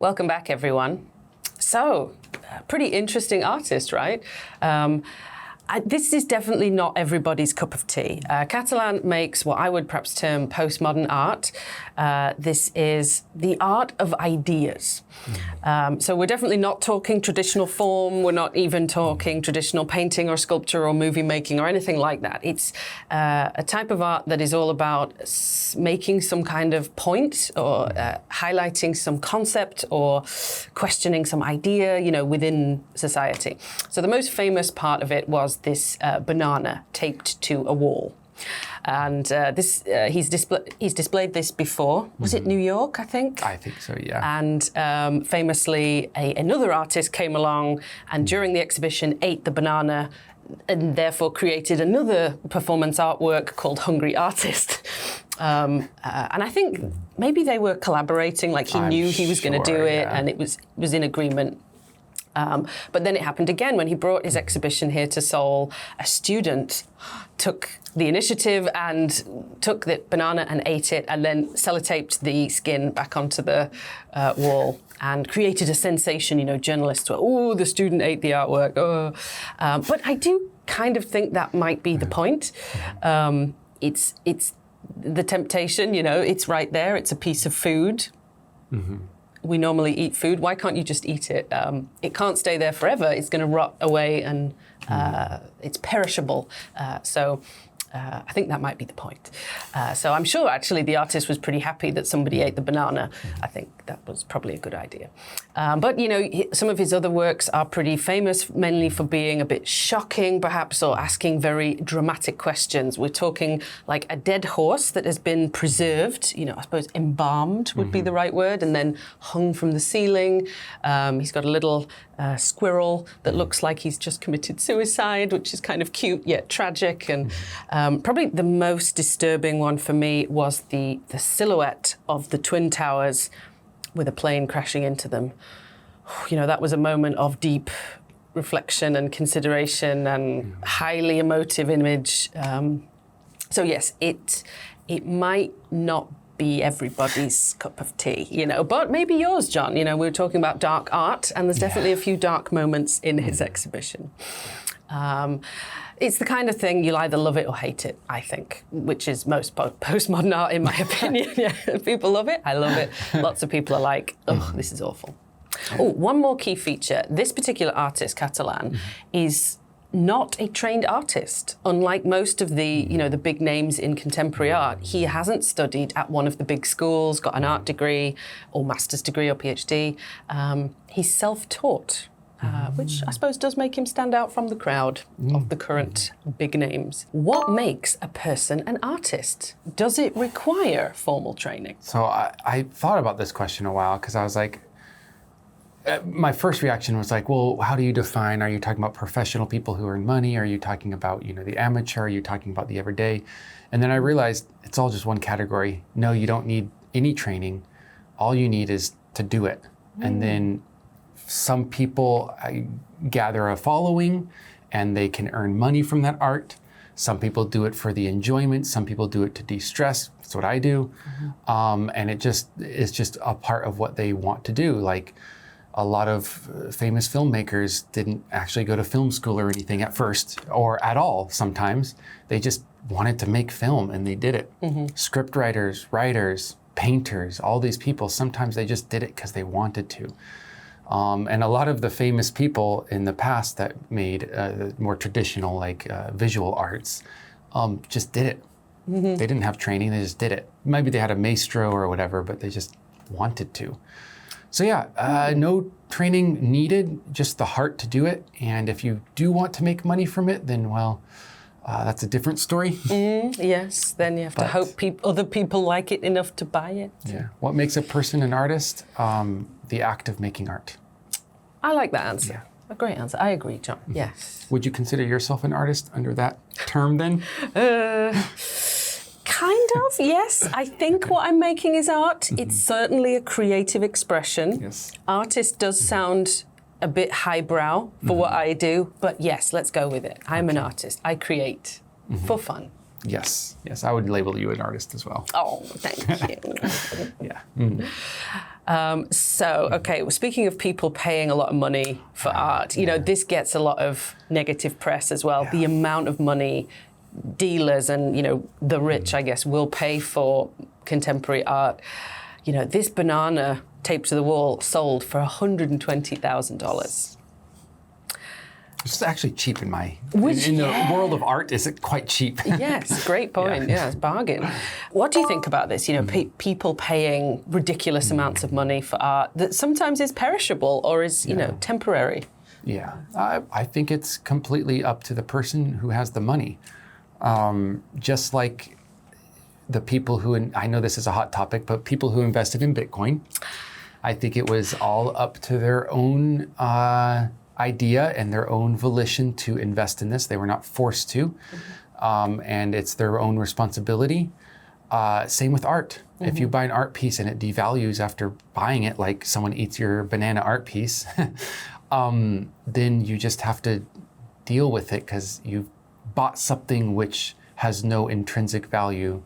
Welcome back, everyone. So, pretty interesting artist, right? This is definitely not everybody's cup of tea. Catalan makes what I would perhaps term postmodern art. This is the art of ideas. So we're definitely not talking traditional form. We're not even talking traditional painting or sculpture or movie making or anything like that. It's a type of art that is all about making some kind of point or highlighting some concept or questioning some idea, within society. So the most famous part of it was this banana taped to a wall. And he's displayed this before. Was it New York, I think? I think so, yeah. And famously, another artist came along and during the exhibition ate the banana and therefore created another performance artwork called Hungry Artist. And I think maybe they were collaborating, like he knew he was going to do it, and it was in agreement. But then it happened again when he brought his exhibition here to Seoul. A student took the initiative and took the banana and ate it and then sellotaped the skin back onto the wall and created a sensation. Journalists were, oh, the student ate the artwork. Oh. But I do kind of think that might be the point. It's the temptation, it's right there. It's a piece of food. Mm-hmm. We normally eat food. Why can't you just eat it? It can't stay there forever. It's going to rot away and it's perishable. So I think that might be the point. So I'm sure actually the artist was pretty happy that somebody ate the banana. I think that was probably a good idea. But some of his other works are pretty famous, mainly for being a bit shocking perhaps, or asking very dramatic questions. We're talking like a dead horse that has been preserved, I suppose embalmed would be the right word, and then hung from the ceiling. He's got a little squirrel that looks like he's just committed suicide, which is kind of cute yet tragic. And probably the most disturbing one for me was the silhouette of the Twin Towers with a plane crashing into them. That was a moment of deep reflection and consideration and highly emotive image. So yes, it might not be everybody's cup of tea, but maybe yours, John. We were talking about dark art, and there's definitely a few dark moments in his exhibition. It's the kind of thing you'll either love it or hate it, I think, which is most postmodern art, in my opinion. Yeah, people love it, I love it. Lots of people are like, oh, this is awful. Oh, one more key feature. This particular artist, Catalan, is not a trained artist. Unlike most of the, the big names in contemporary art, he hasn't studied at one of the big schools, got an art degree or master's degree or PhD. He's self-taught. Which I suppose does make him stand out from the crowd of the current big names. What makes a person an artist? Does it require formal training? So I thought about this question a while because I was like, my first reaction was like, well, how do you define, are you talking about professional people who earn money? Are you talking about, the amateur? Are you talking about the everyday? And then I realized it's all just one category. No, you don't need any training. All you need is to do it. And then some people gather a following and they can earn money from that art. Some people do it for the enjoyment. Some people do it to de-stress. That's what I do. And it is just a part of what they want to do. Like a lot of famous filmmakers didn't actually go to film school or anything at first, or at all sometimes. They just wanted to make film and they did it. Script writers, writers, painters, all these people, sometimes they just did it because they wanted to. And a lot of the famous people in the past that made more traditional, like visual arts, just did it. They didn't have training, they just did it. Maybe they had a maestro or whatever, but they just wanted to. So yeah, no training needed, just the heart to do it. And if you do want to make money from it, then well, that's a different story. Yes, then you have to hope other people like it enough to buy it. Yeah. What makes a person an artist? The act of making art. I like that answer. Yeah. A great answer. I agree, John. Yes. Would you consider yourself an artist under that term then? Kind of, yes. I think what I'm making is art. It's certainly a creative expression. Yes. Artist does sound a bit highbrow for what I do, but yes, let's go with it. I'm an artist. I create for fun. Yes, I would label you an artist as well. Oh, thank you. Yeah. Okay, well, speaking of people paying a lot of money for art, you know, this gets a lot of negative press as well. The amount of money dealers and, you know, the rich, I guess, will pay for contemporary art. You know, this banana taped to the wall sold for $120,000. It's actually cheap in the world of art. Is it quite cheap? Yes, great point. Yeah, it's bargain. What do you think about this? You know, people paying ridiculous amounts of money for art that sometimes is perishable or is, you know, temporary. Yeah, I think it's completely up to the person who has the money. Just like the people who, I know this is a hot topic, but people who invested in Bitcoin, I think it was all up to their own idea and their own volition to invest in this. They were not forced to, and it's their own responsibility. Same with art. If you buy an art piece and it devalues after buying it, like someone eats your banana art piece, then you just have to deal with it because you've bought something which has no intrinsic value.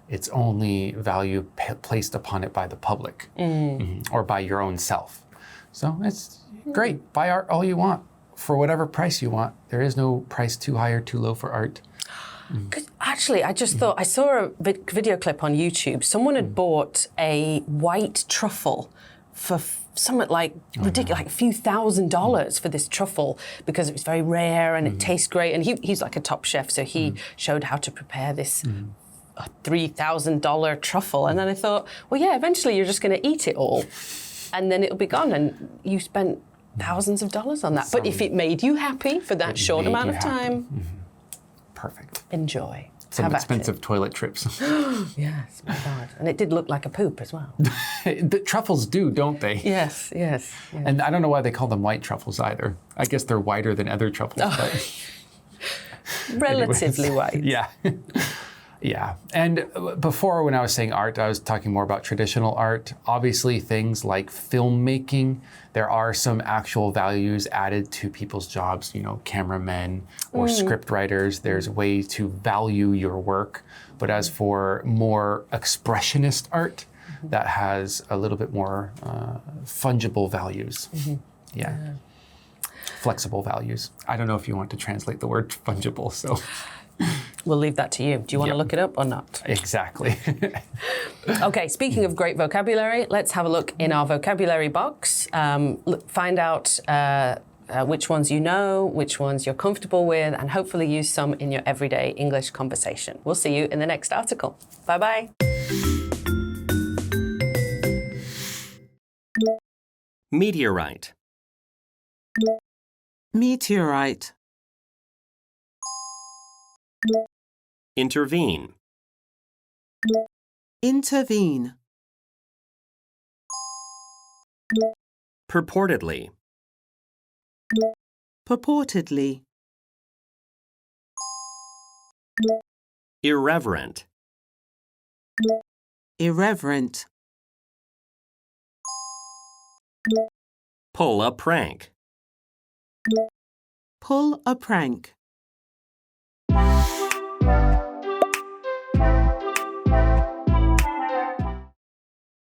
It's only value placed upon it by the public or by your own self. So it's great. Buy art all you want for whatever price you want. There is no price too high or too low for art. Actually, I just thought, I saw a video clip on YouTube. Someone had bought a white truffle for something like ridiculous, like a few $1,000s for this truffle because it was very rare and it tastes great. And he's like a top chef, so he showed how to prepare this $3,000 truffle. And then I thought, well, yeah, eventually you're just going to eat it all and then it'll be gone and you spent thousands of dollars on that. But if it made you happy for that short amount of time, perfect. Enjoy. Some expensive toilet trips. Yes, my God. And it did look like a poop as well. The truffles do, don't they? Yes. And I don't know why they call them white truffles either. I guess they're whiter than other truffles. But relatively white. Yeah. Yeah. And before, when I was saying art, I was talking more about traditional art. Obviously, things like filmmaking, there are some actual values added to people's jobs, you know, cameramen or script writers. There's ways to value your work. But as for more expressionist art, that has a little bit more fungible values. Yeah. Flexible values. I don't know if you want to translate the word fungible, so... We'll leave that to you. Do you want to look it up or not? Exactly. Okay, speaking of great vocabulary, let's have a look in our vocabulary box. Find out which ones you know, which ones you're comfortable with, and hopefully use some in your everyday English conversation. We'll see you in the next article. Bye-bye. Meteorite. Meteorite. Intervene. Intervene. Purportedly. Purportedly. Irreverent. Irreverent. Pull a prank. Pull a prank.